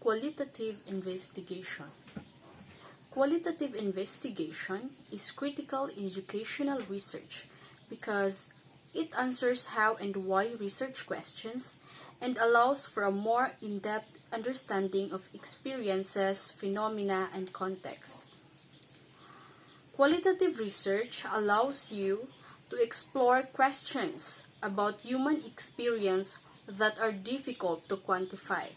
Qualitative investigation. Qualitative investigation is critical in educational research because it answers how and why research questions and allows for a more in-depth understanding of experiences, phenomena, and context. Qualitative research allows you to explore questions about human experience that are difficult to quantify.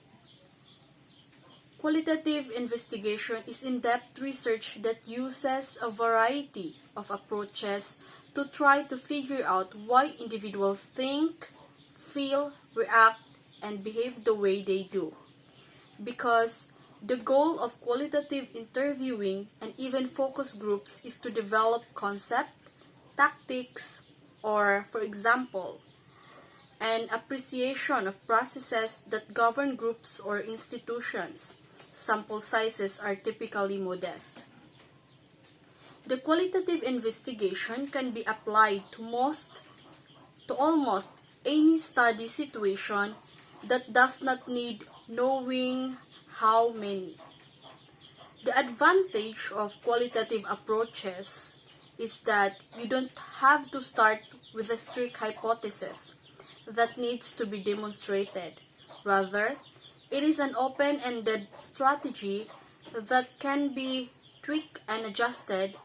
Qualitative investigation is in-depth research that uses a variety of approaches to try to figure out why individuals think, feel, react, and behave the way they do. Because the goal of qualitative interviewing and even focus groups is to develop concept, tactics, or, for example, an appreciation of processes that govern groups or institutions. Sample sizes are typically modest. The qualitative investigation can be applied to almost any study situation that does not need knowing how many. The advantage of qualitative approaches is that you don't have to start with a strict hypothesis that needs to be demonstrated. Rather, it is an open-ended strategy that can be tweaked and adjusted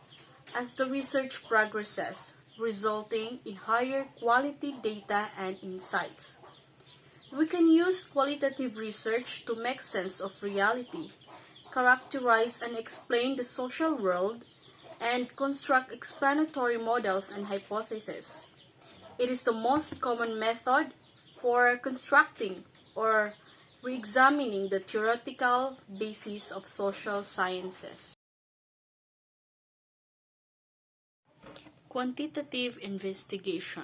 as the research progresses, resulting in higher quality data and insights. We can use qualitative research to make sense of reality, characterize and explain the social world, and construct explanatory models and hypotheses. It is the most common method for constructing or re-examining the theoretical basis of social sciences. Quantitative investigation.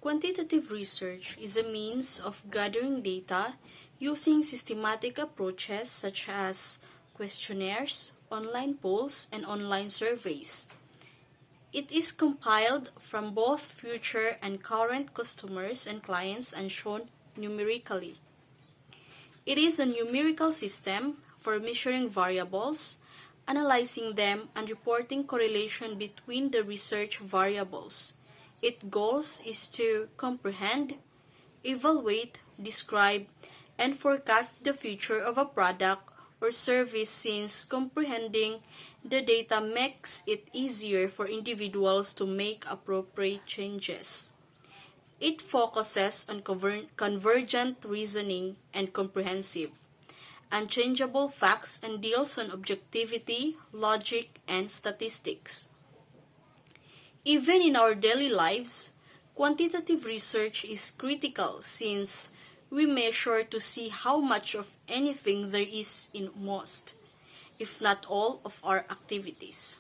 Quantitative research is a means of gathering data using systematic approaches such as questionnaires, online polls, and online surveys. It is compiled from both future and current customers and clients and shown numerically. It is a numerical system for measuring variables, analyzing them, and reporting correlation between the research variables. Its goal is to comprehend, evaluate, describe, and forecast the future of a product or service, since comprehending the data makes it easier for individuals to make appropriate changes. It focuses on convergent reasoning and comprehensive, unchangeable facts, and deals on objectivity, logic, and statistics. Even in our daily lives, quantitative research is critical since we measure to see how much of anything there is in most, if not all, of our activities.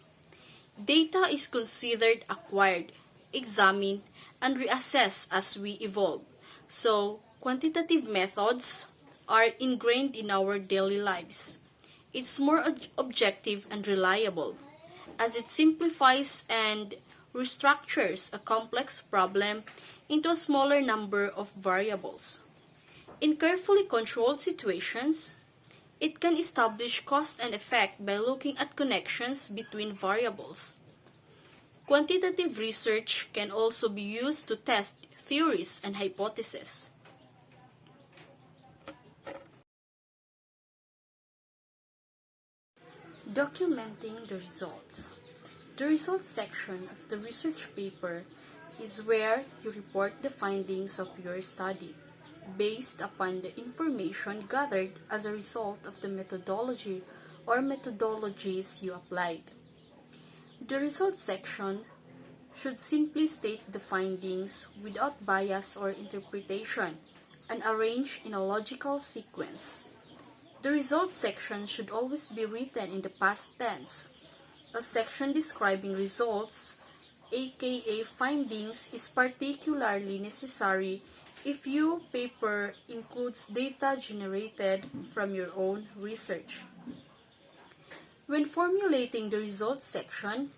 Data is considered acquired, examined, and reassessed as we evolve, so quantitative methods are ingrained in our daily lives. It's more objective and reliable, as it simplifies and restructures a complex problem into a smaller number of variables. In carefully controlled situations, it can establish cause and effect by looking at connections between variables. Quantitative research can also be used to test theories and hypotheses. Documenting the results. The results section of the research paper is where you report the findings of your study, based upon the information gathered as a result of the methodology or methodologies you applied. The results section should simply state the findings without bias or interpretation and arranged in a logical sequence. The results section should always be written in the past tense. A section describing results, aka findings, is particularly necessary if your paper includes data generated from your own research. When formulating the results section,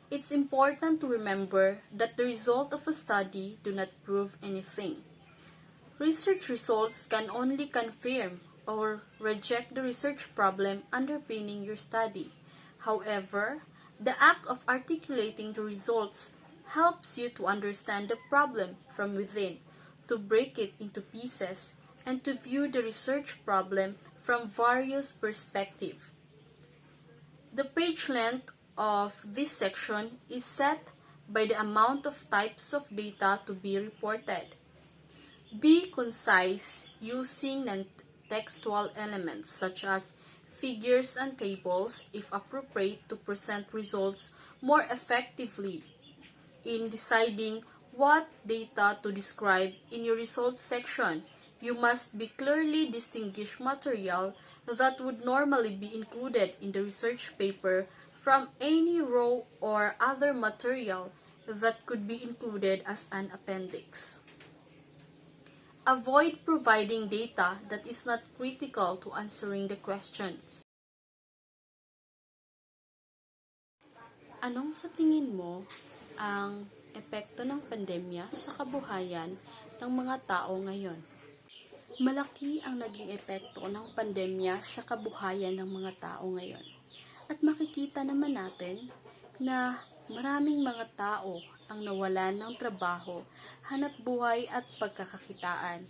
it's important to remember that the result of a study do not prove anything. Research results can only confirm or reject the research problem underpinning your study. However, the act of articulating the results helps you to understand the problem from within, to break it into pieces, and to view the research problem from various perspectives. The page length of this section is set by the amount of types of data to be reported. Be concise using non-textual elements such as figures and tables if appropriate to present results more effectively. In deciding what data to describe in your results section, you must be clearly distinguish material that would normally be included in the research paper from any raw or other material that could be included as an appendix. Avoid providing data that is not critical to answering the questions. Anong sa tingin mo ang epekto ng pandemya sa kabuhayan ng mga tao ngayon? Malaki ang naging epekto ng pandemya sa kabuhayan ng mga tao ngayon. At makikita naman natin na maraming mga tao ang nawalan ng trabaho, hanapbuhay at pagkakakitaan,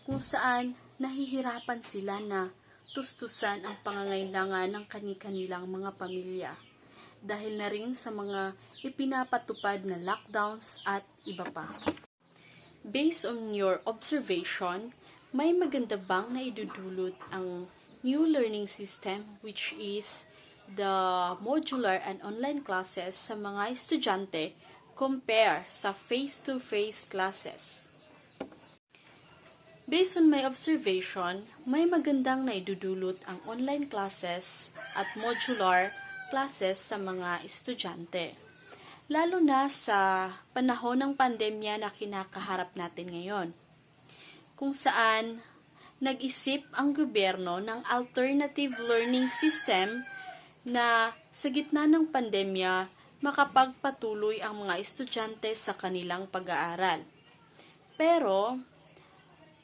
kung saan nahihirapan sila na tustusan ang pangangailangan ng kani-kanilang mga pamilya, dahil na rin sa mga ipinapatupad na lockdowns at iba pa. Based on your observation, may maganda bang naidudulot ang new learning system, which is the modular and online classes sa mga estudyante compare sa face-to-face classes? Based on my observation, may magandang naidudulot ang online classes at modular classes sa mga estudyante, lalo na sa panahon ng pandemya na kinakaharap natin ngayon, kung saan nag-isip ang gobyerno ng alternative learning system na sa gitna ng pandemya makapagpatuloy ang mga estudyante sa kanilang pag-aaral. Pero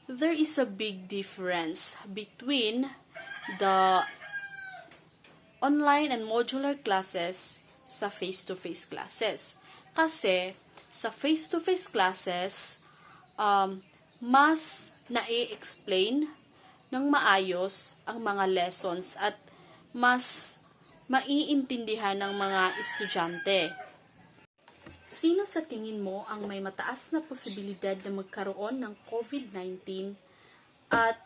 there is a big difference between the online and modular classes sa face-to-face classes. Kasi sa face-to-face classes, mas na-explain ng maayos ang mga lessons at mas maiintindihan ng mga estudyante. Sino sa tingin mo ang may mataas na posibilidad na magkaroon ng COVID-19 at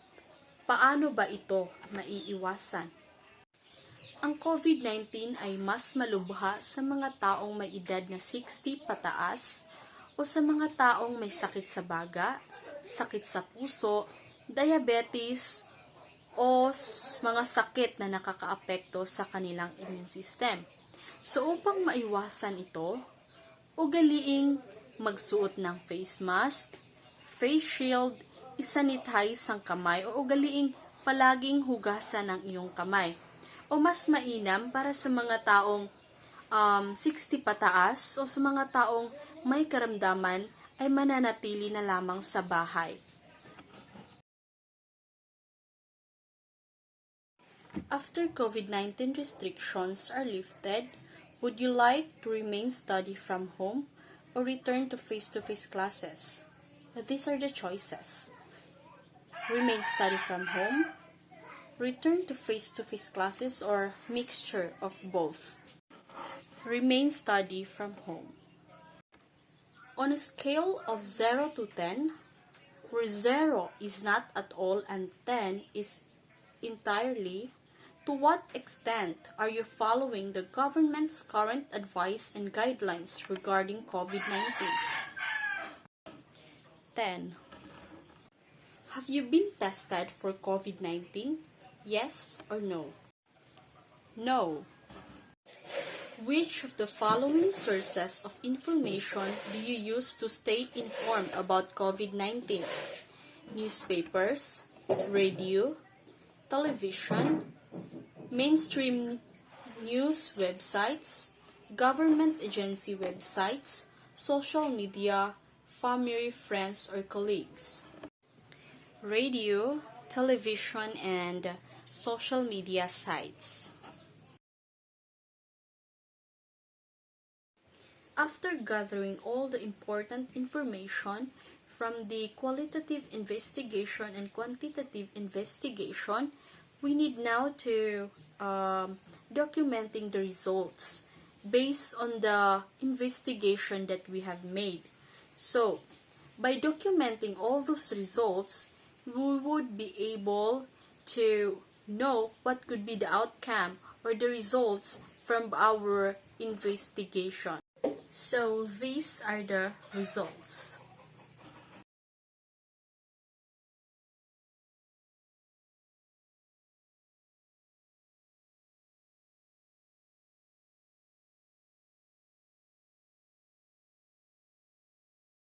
paano ba ito maiiwasan? Ang COVID-19 ay mas malubha sa mga taong may edad na 60 pataas o sa mga taong may sakit sa baga, sakit sa puso, diabetes, o mga sakit na nakakaapekto sa kanilang immune system. So upang maiwasan ito, ugaliing magsuot ng face mask, face shield, isanitize ang kamay o ugaliing palaging hugasan ang iyong kamay. O mas mainam para sa mga taong 60 pataas o sa mga taong may karamdaman ay mananatili na lamang sa bahay. After COVID-19 restrictions are lifted, would you like to remain study from home or return to face-to-face classes? These are the choices. Remain study from home, return to face-to-face classes, or mixture of both. Remain study from home. On a scale of 0 to 10, where 0 is not at all and 10 is entirely, to what extent are you following the government's current advice and guidelines regarding COVID-19? 10. Have you been tested for COVID-19? Yes or no? No. Which of the following sources of information do you use to stay informed about COVID-19? Newspapers, radio, television, mainstream news websites, government agency websites, social media, family, friends, or colleagues. Radio, television, and social media sites. After gathering all the important information from the qualitative investigation and quantitative investigation, we need now to documenting the results based on the investigation that we have made. So, by documenting all those results, we would be able to know what could be the outcome or the results from our investigation. So these are the results.